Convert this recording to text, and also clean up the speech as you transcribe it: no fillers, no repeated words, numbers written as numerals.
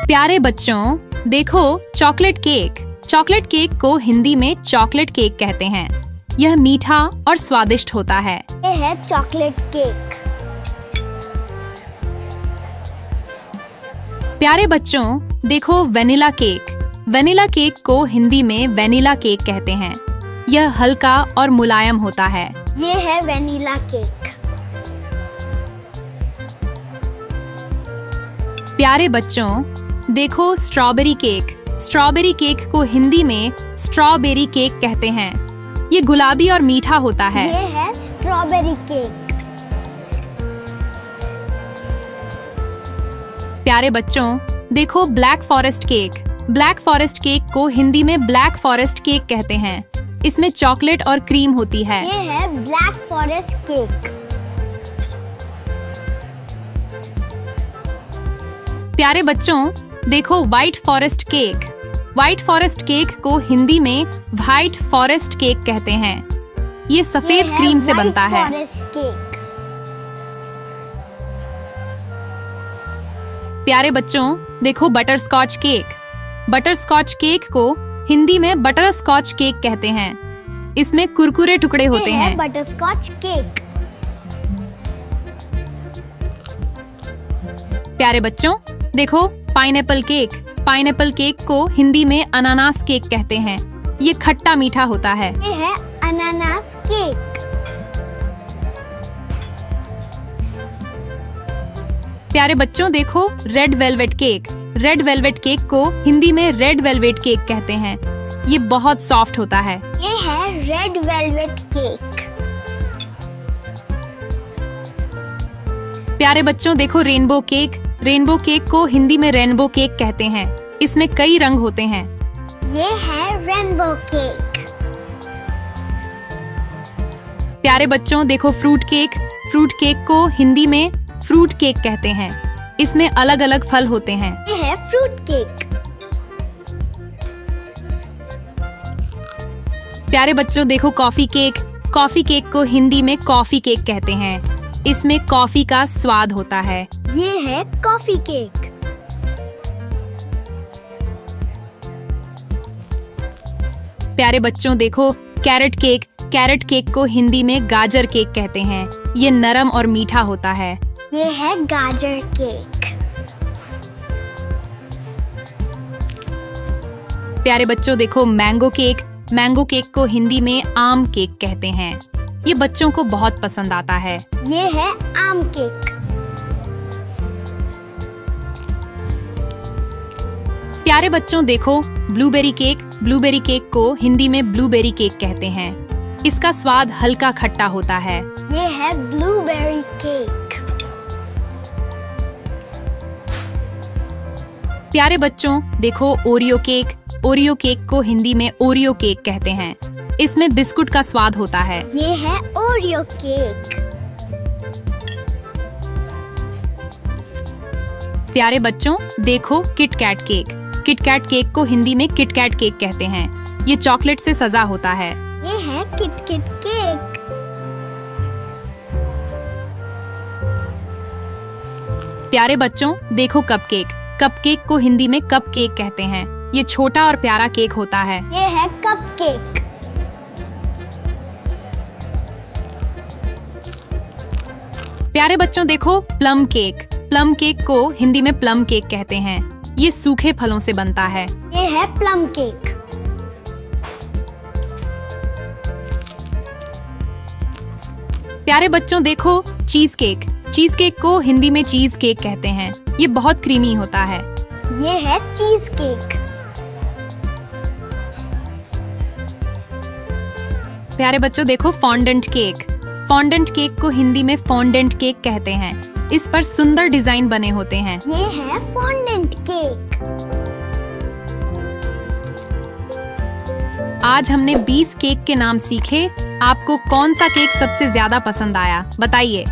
प्यारे बच्चों, देखो चॉकलेट केक। चॉकलेट केक को हिंदी में चॉकलेट केक कहते हैं। यह मीठा और स्वादिष्ट होता है। ये है चॉकलेट केक। प्यारे बच्चों, देखो वेनिला केक। वेनिला केक को हिंदी में वेनिला केक कहते हैं। यह हल्का और मुलायम होता है। ये है वेनिला केक। प्यारे बच्चों, देखो स्ट्रॉबेरी केक। स्ट्रॉबेरी केक को हिंदी में स्ट्रॉबेरी केक कहते हैं। ये गुलाबी और मीठा होता है। ये है स्ट्रॉबेरी केक। प्यारे बच्चों, देखो black forest cake. Black forest cake को हिंदी में ब्लैक फॉरेस्ट केक कहते हैं। इसमें चॉकलेट और क्रीम होती है। ये है ब्लैक फॉरेस्ट केक। प्यारे बच्चों, देखो white forest cake. White forest cake को हिंदी में व्हाइट फॉरेस्ट केक कहते हैं। ये सफेद क्रीम से बनता है। Forest cake. प्यारे बच्चों, देखो बटरस्कॉच केक। बटरस्कॉच केक को हिंदी में बटरस्कॉच केक कहते हैं। इसमें कुरकुरे टुकड़े होते हैं। Butterscotch cake. प्यारे बच्चों, देखो पाइनएप्पल केक। पाइनएप्पल केक को हिंदी में अनानास केक कहते हैं। ये खट्टा मीठा होता है। ये है अनानास केक। प्यारे बच्चों, देखो red velvet cake. Red velvet cake को हिंदी में रेड वेलवेट केक कहते हैं। ये बहुत सॉफ्ट होता है। ये है रेड वेलवेट केक। प्यारे बच्चों, देखो रेनबो केक। रेनबो केक को हिंदी में रेनबो केक कहते हैं। इसमें कई रंग होते हैं। ये है रेनबो केक। प्यारे बच्चों, देखो फ्रूट केक। फ्रूट केक को हिंदी में फ्रूट केक कहते हैं। इसमें अलग अलग फल होते हैं। ये है फ्रूट केक। प्यारे बच्चों, देखो कॉफी केक। कॉफी केक को हिंदी में कॉफी केक कहते हैं। इसमें कॉफी का स्वाद होता है। ये है कॉफी केक। प्यारे बच्चों, देखो कैरेट केक। कैरेट केक को हिंदी में गाजर केक कहते हैं। ये नरम और मीठा होता है। ये है गाजर केक। प्यारे बच्चों, देखो मैंगो केक। मैंगो केक को हिंदी में आम केक कहते हैं। ये बच्चों को बहुत पसंद आता है। ये है आम केक। प्यारे बच्चों, देखो ब्लूबेरी केक। ब्लूबेरी केक को हिंदी में ब्लूबेरी केक कहते हैं। इसका स्वाद हल्का खट्टा होता है। ये है ब्लूबेरी केक। प्यारे बच्चों, देखो ओरियो केक। ओरियो केक को हिंदी में ओरियो केक कहते हैं। इसमें बिस्कुट का स्वाद होता है। ये है ओरियो केक। प्यारे बच्चों, देखो किटकैट केक। किटकैट केक को हिंदी में किटकैट केक कहते हैं। ये चॉकलेट से सजा होता है। ये है किटकैट केक। प्यारे बच्चों, देखो कपकेक। कपकेक को हिंदी में कपकेक कहते हैं। ये छोटा और प्यारा केक होता है। ये है कपकेक। प्यारे बच्चों, देखो प्लम केक। प्लम केक को हिंदी में प्लम केक कहते हैं। ये सूखे फलों से बनता है। ये है प्लम केक। प्यारे बच्चों, देखो चीज केक। चीज केक को हिंदी में चीज केक कहते हैं। ये बहुत क्रीमी होता है। ये है चीज केक। प्यारे बच्चों, देखो फॉन्डेंट केक। फॉन्डेंट केक को हिंदी में फॉन्डेंट केक कहते हैं। इस पर सुंदर डिजाइन बने होते हैं। ये है फॉन्डेंट केक। आज हमने 20 केक के नाम सीखे। आपको कौन सा केक सबसे ज्यादा पसंद आया, बताइए।